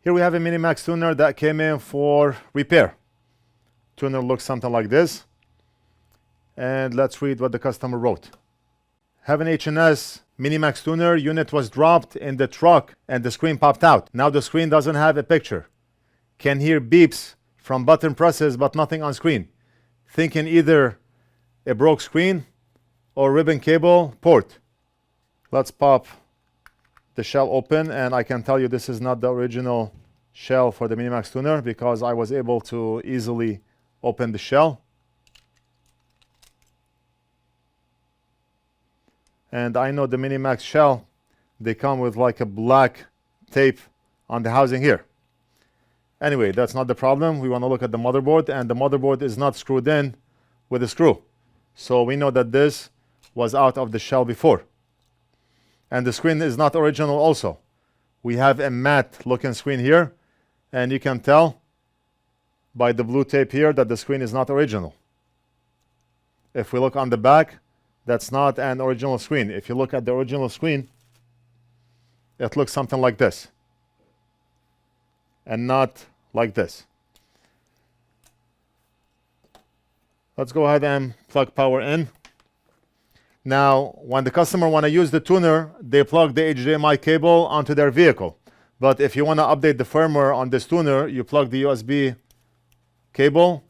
Here we have a Mini Maxx Tuner that came in for repair. Tuner looks something like this. And let's read what the customer wrote. Have an H&S Mini Maxx Tuner, unit was dropped in the truck and the screen popped out. Now the screen doesn't have a picture. Can hear beeps from button presses but nothing on screen. Thinking either a broke screen or ribbon cable port. Let's pop the shell open, and I can tell you this is not the original shell for the Mini Maxx Tuner because I was able to easily open the shell. And I know the Mini Maxx shell, they come with like a black tape on the housing here. Anyway, that's not the problem. We want to look at the motherboard, and the motherboard is not screwed in with a screw. So we know that this was out of the shell before. And the screen is not original also. We have a matte looking screen here, and you can tell by the blue tape here that the screen is not original. If we look on the back, that's not an original screen. If you look at the original screen, it looks something like this and not like this. Let's go ahead and plug power in. Now, when the customer want to use the tuner, they plug the HDMI cable onto their vehicle. But if you want to update the firmware on this tuner, you plug the USB cable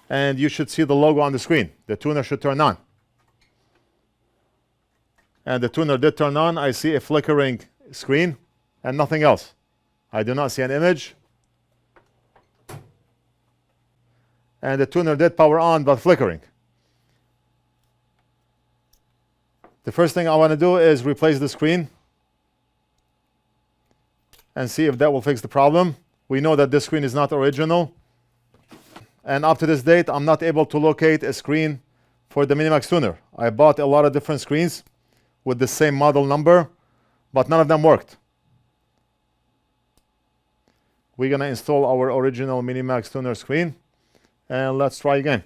and you should see the logo on the screen. The tuner should turn on. And the tuner did turn on. I see a flickering screen and nothing else. I do not see an image. And the tuner did power on, but flickering. The first thing I want to do is replace the screen and see if that will fix the problem. We know that this screen is not original. And up to this date, I'm not able to locate a screen for the Mini Maxx Tuner. I bought a lot of different screens with the same model number, but none of them worked. We're going to install our original Mini Maxx Tuner screen, and let's try again.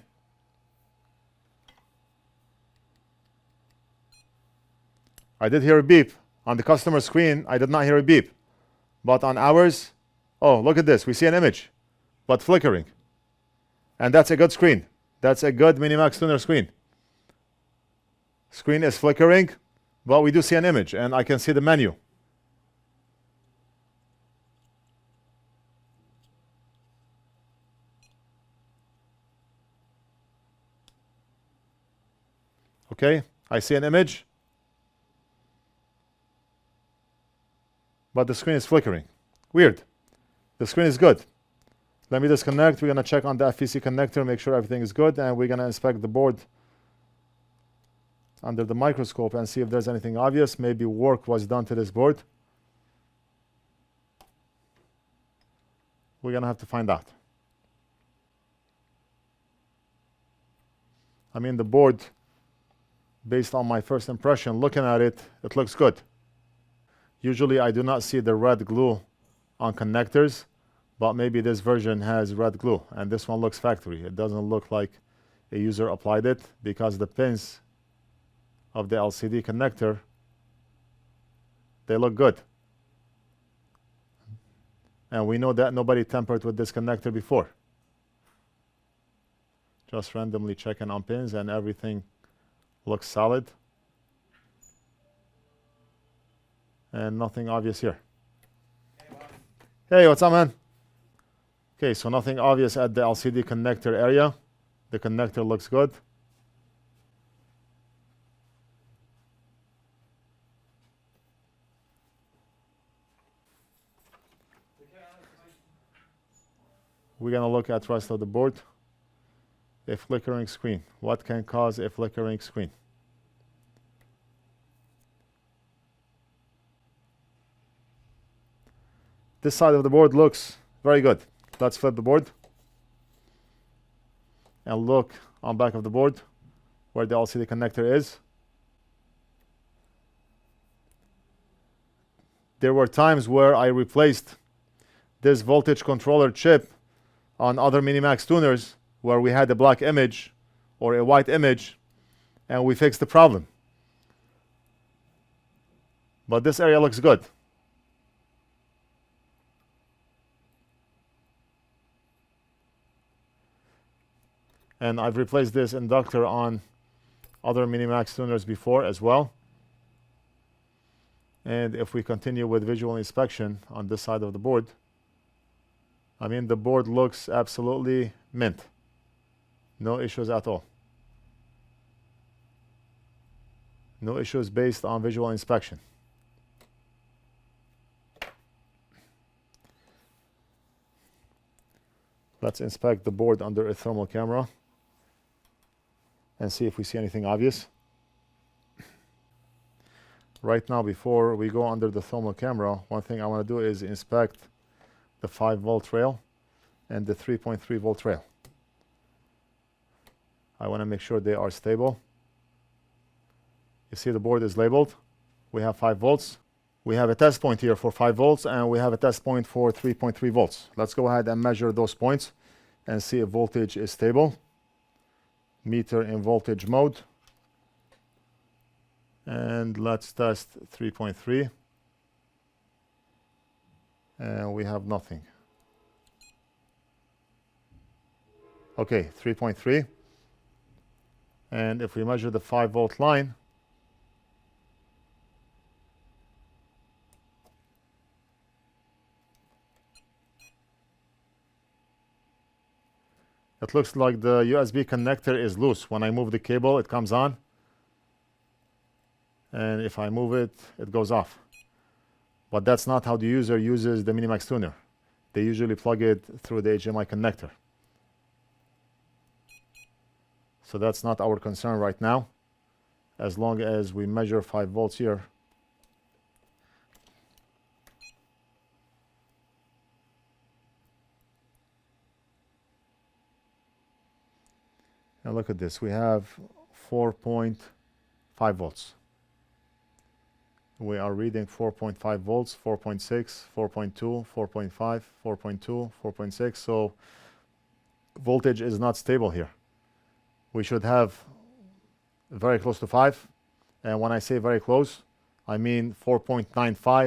I did hear a beep. On the customer screen, I did not hear a beep. But on ours, oh, look at this. We see an image, but flickering. And that's a good screen. That's a good Mini Maxx Tuner screen. Screen is flickering, but we do see an image, and I can see the menu. Okay, I see an image, but the screen is flickering. Weird. The screen is good. Let me disconnect. We're going to check on the FEC connector, make sure everything is good, and we're going to inspect the board under the microscope and see if there's anything obvious. Maybe work was done to this board. We're going to have to find out. I mean, the board, based on my first impression, looking at it, it looks good. Usually I do not see the red glue on connectors, but maybe this version has red glue, and this one looks factory. It doesn't look like a user applied it because the pins of the LCD connector, they look good. And we know that nobody tampered with this connector before. Just randomly checking on pins, and everything looks solid. And nothing obvious here. Hey, what's up, man? Okay, so nothing obvious at the LCD connector area. The connector looks good. We're going to look at the rest of the board. A flickering screen. What can cause a flickering screen? This side of the board looks very good. Let's flip the board and look on back of the board where the LCD connector is. There were times where I replaced this voltage controller chip on other Mini Maxx tuners where we had a black image or a white image, and we fixed the problem. But this area looks good. And I've replaced this inductor on other Mini Maxx tuners before as well. And if we continue with visual inspection on this side of the board, I mean, the board looks absolutely mint. No issues at all. No issues based on visual inspection. Let's inspect the board under a thermal camera and see if we see anything obvious. Right now, before we go under the thermal camera, one thing I want to do is inspect the 5-volt rail and the 3.3-volt rail. I want to make sure they are stable. You see the board is labeled. We have 5 volts. We have a test point here for 5 volts, and we have a test point for 3.3 volts. Let's go ahead and measure those points and see if voltage is stable. Meter in voltage mode. And let's test 3.3. And we have nothing. Okay, 3.3. And if we measure the 5-volt line, it looks like the USB connector is loose. When I move the cable, it comes on. And if I move it, it goes off. But that's not how the user uses the Mini Maxx Tuner. They usually plug it through the HDMI connector. So that's not our concern right now. As long as we measure 5 volts here. And look at this. We have 4.5 volts. We are reading 4.5 volts, 4.6, 4.2, 4.5, 4.2, 4.6. So voltage is not stable here. We should have very close to 5. And when I say very close, I mean 4.95,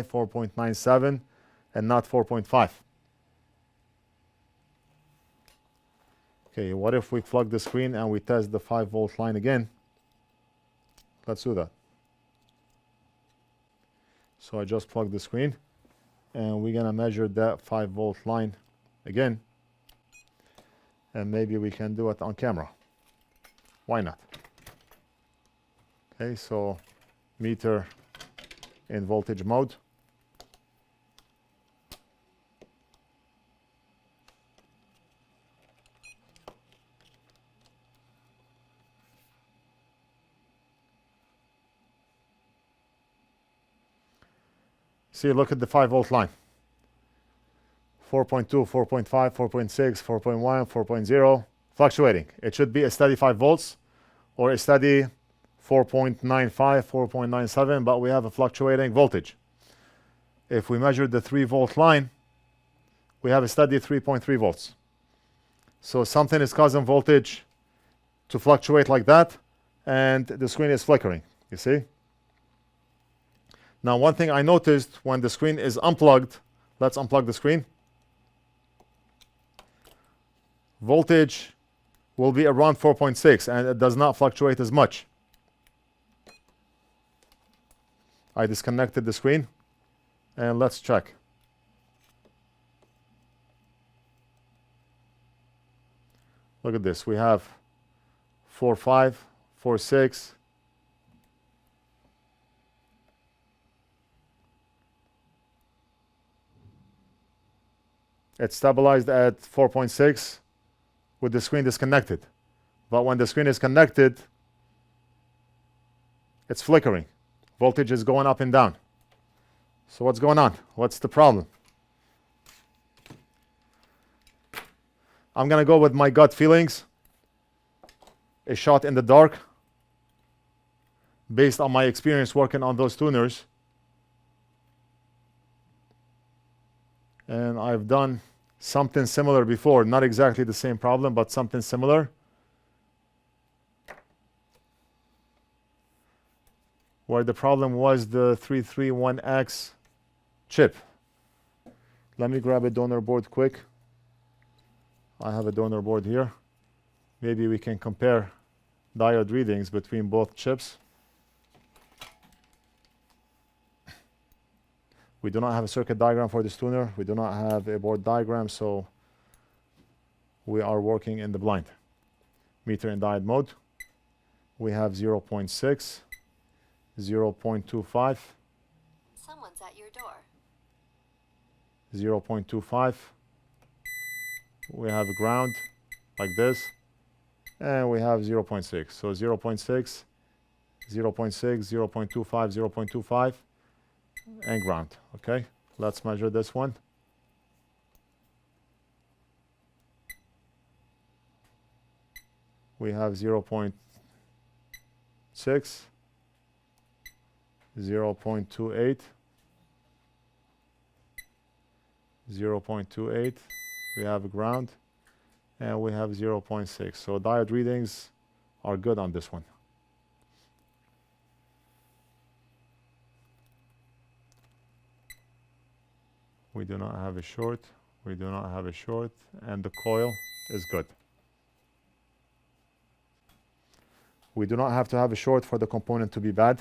4.97, and not 4.5. Okay, what if we plug the screen and we test the 5-volt line again? Let's do that. So I just plug the screen, and we're gonna measure that 5-volt line again. And maybe we can do it on camera. Why not? Okay, so meter in voltage mode. See, look at the 5-volt line. 4.2, 4.5, 4.6, 4.1, 4.0, fluctuating. It should be a steady 5 volts or a steady 4.95, 4.97, but we have a fluctuating voltage. If we measure the 3-volt line, we have a steady 3.3 volts. So something is causing voltage to fluctuate like that, and the screen is flickering, you see? Now, one thing I noticed when the screen is unplugged, let's unplug the screen. Voltage will be around 4.6, and it does not fluctuate as much. I disconnected the screen, and let's check. Look at this. We have 4.5, 4.6. It's stabilized at 4.6 with the screen disconnected. But when the screen is connected, it's flickering. Voltage is going up and down. So what's going on? What's the problem? I'm going to go with my gut feelings. A shot in the dark. Based on my experience working on those tuners. And I've done something similar before. Not exactly the same problem, but something similar. Where the problem was the 331X chip. Let me grab a donor board quick. I have a donor board here. maybe we can compare diode readings between both chips. We do not have a circuit diagram for this tuner. We do not have a board diagram, so we are working in the blind. Meter in diode mode. We have 0.6, 0.25, Someone's at your door. 0.25. We have ground like this, and we have 0.6. So 0.6, 0.6, 0.25, 0.25, and ground. Okay, let's measure this one. We have 0.6, 0.28, 0.28. We have ground, and we have 0.6. So diode readings are good on this one. We do not have a short. We do not have a short, and the coil is good. We do not have to have a short for the component to be bad.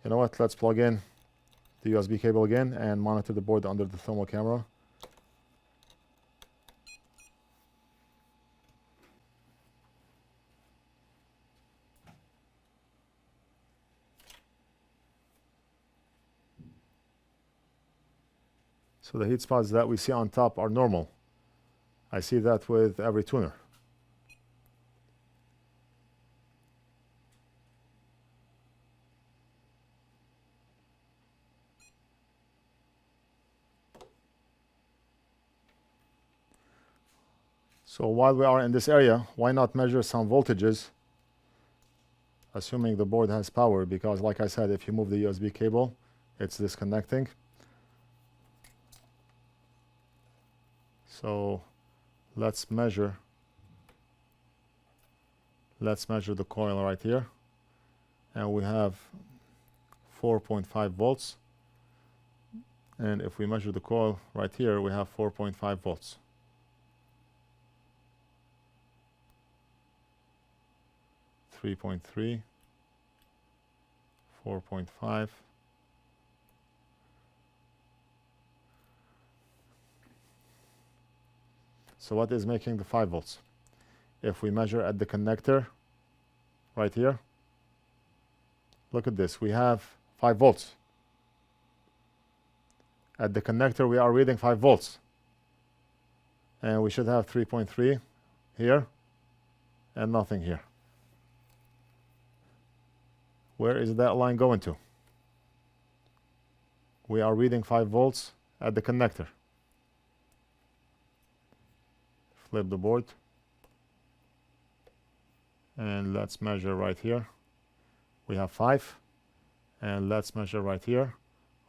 You know what? Let's plug in the USB cable again and monitor the board under the thermal camera. So the heat spots that we see on top are normal. I see that with every tuner. So while we are in this area, why not measure some voltages, assuming the board has power, because like I said, if you move the USB cable, it's disconnecting. So let's measure the coil right here, and we have 4.5 volts, and if we measure the coil right here, we have 4.5 volts. 3.3, 4.5. So what is making the 5 volts? If we measure at the connector right here, look at this, we have 5 volts. At the connector we are reading 5 volts. And we should have 3.3 here and nothing here. Where is that line going to? We are reading 5 volts at the connector. Flip the board. And let's measure right here. We have 5. And let's measure right here.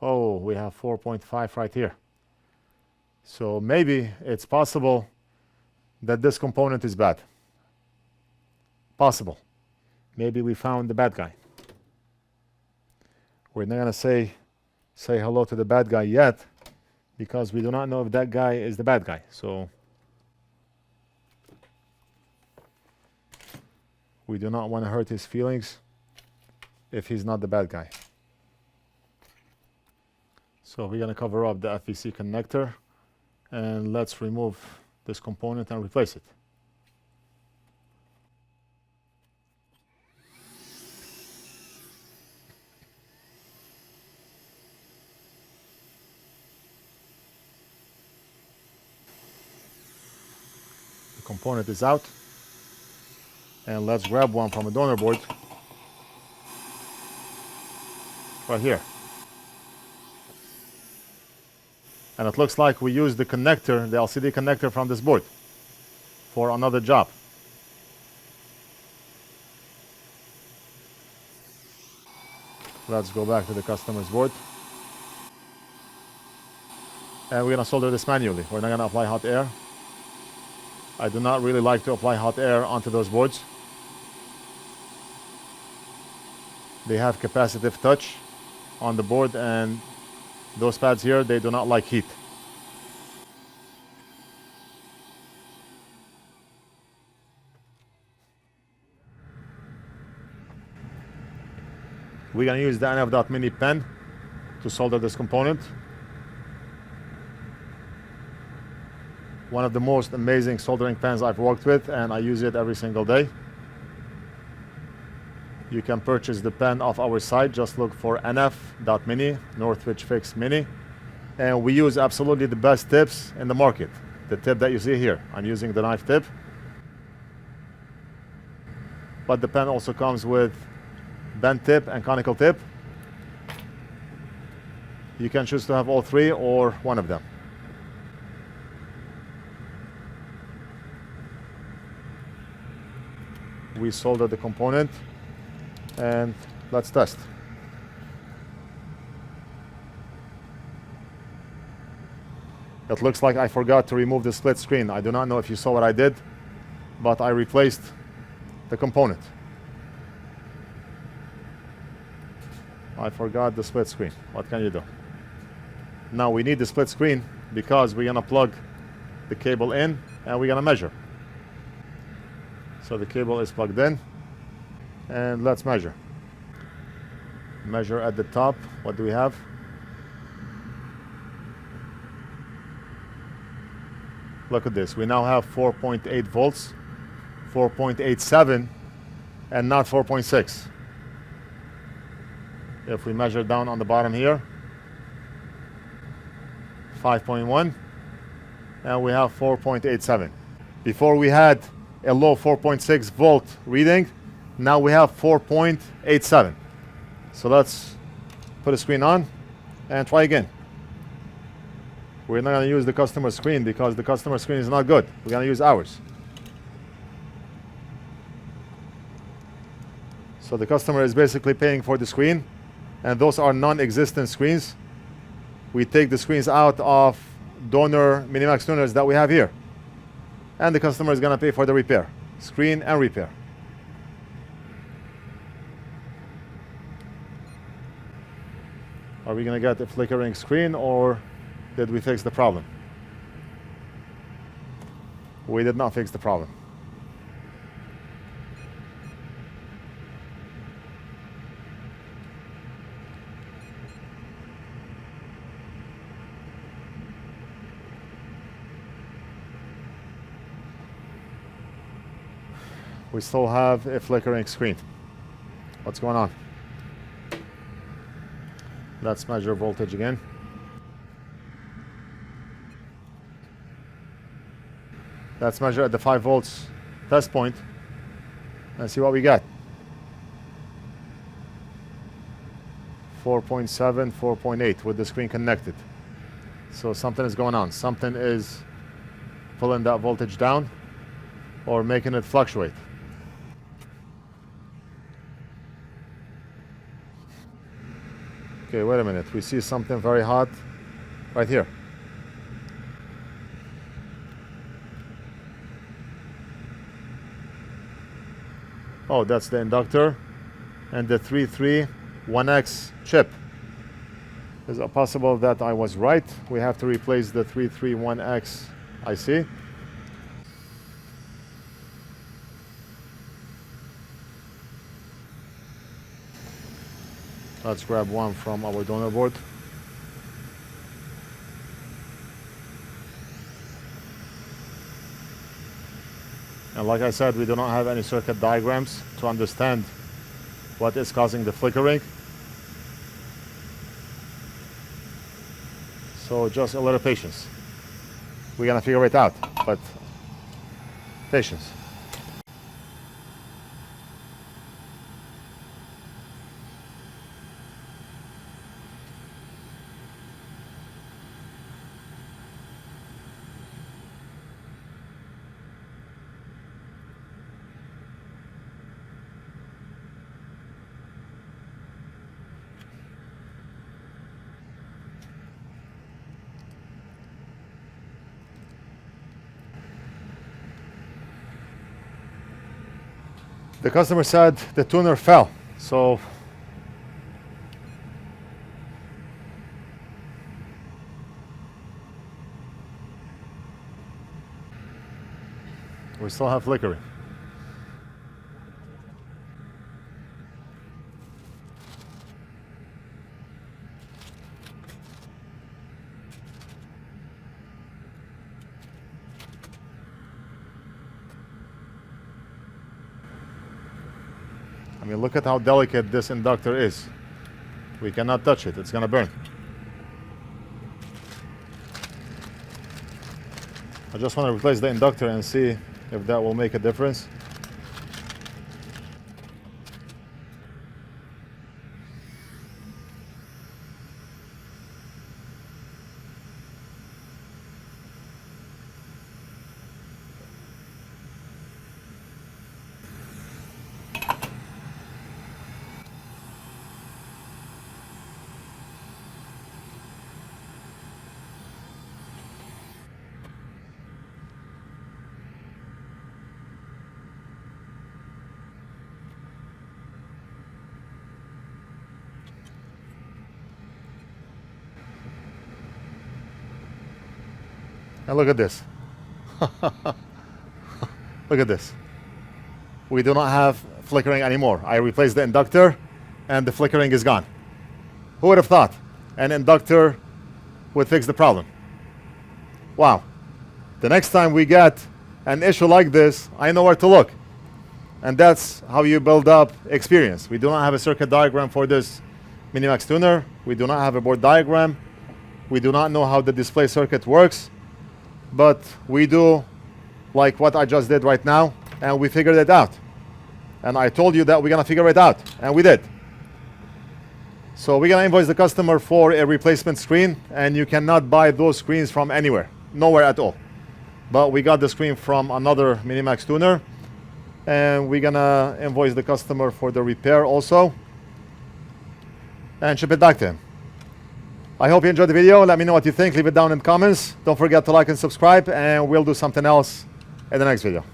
Oh, we have 4.5 right here. So maybe it's possible that this component is bad. Possible. Maybe we found the bad guy. We're not going to say hello to the bad guy yet, because we do not know if that guy is the bad guy. So we do not want to hurt his feelings if he's not the bad guy. So we're going to cover up the FEC connector, and let's remove this component and replace it. Component is out, and let's grab one from a donor board right here. And it looks like we used the connector, the LCD connector from this board for another job. Let's go back to the customer's board, and we're gonna solder this manually. We're not gonna apply hot air. I do not really like to apply hot air onto those boards. They have capacitive touch on the board, and those pads here, they do not like heat. We're gonna use the NF.mini pen to solder this component. One of the most amazing soldering pens I've worked with, and I use it every single day. You can purchase the pen off our site. Just look for NF.mini, NorthridgeFix Mini. And we use absolutely the best tips in the market. The tip that you see here, I'm using the knife tip. But the pen also comes with bent tip and conical tip. You can choose to have all three or one of them. We solder the component and let's test. It looks like I forgot to remove the split screen. I do not know if you saw what I did, but I replaced the component. I forgot the split screen. What can you do? Now we need the split screen because we're gonna plug the cable in and we're gonna measure. So the cable is plugged in and let's measure. Measure at the top. What do we have? Look at this. We now have 4.8 volts, 4.87, and not 4.6. If we measure down on the bottom here, 5.1, and we have 4.87. Before we had a low 4.6 volt reading, now we have 4.87. So let's put a screen on and try again. We're not going to use the customer screen because the customer screen is not good. We're going to use ours. So the customer is basically paying for the screen, and those are non-existent screens. We take the screens out of donor Mini Maxx tuners that we have here, and the customer is going to pay for the repair, screen and repair. Are we going to get a flickering screen, or did we fix the problem? We did not fix the problem. We still have a flickering screen. What's going on? Let's measure voltage again. Let's measure at the 5 volts test point and see what we get. 4.7, 4.8 with the screen connected. So something is going on. Something is pulling that voltage down or making it fluctuate. Okay, wait a minute. We see something very hot right here. Oh, that's the inductor and the 331X chip. Is it possible that I was right? We have to replace the 331X IC. Let's grab one from our donor board. And like I said, we do not have any circuit diagrams to understand what is causing the flickering. So just a little patience. We're gonna figure it out, but patience. The customer said the tuner fell, so we still have flickering. I mean, look at how delicate this inductor is. We cannot touch it. It's gonna burn. I just want to replace the inductor and see if that will make a difference. And look at this. Look at this. We do not have flickering anymore. I replaced the inductor and the flickering is gone. Who would have thought an inductor would fix the problem? Wow. The next time we get an issue like this, I know where to look. And that's how you build up experience. We do not have a circuit diagram for this Mini Maxx Tuner. We do not have a board diagram. We do not know how the display circuit works. But we do like what I just did right now, and we figured it out. And I told you that we're gonna figure it out, and we did. So we're gonna invoice the customer for a replacement screen, and you cannot buy those screens from anywhere, nowhere at all. But we got the screen from another Mini Maxx Tuner, and we're gonna invoice the customer for the repair also, and ship it back to him. I hope you enjoyed the video. Let me know what you think. Leave it down in the comments. Don't forget to like and subscribe, and we'll do something else in the next video.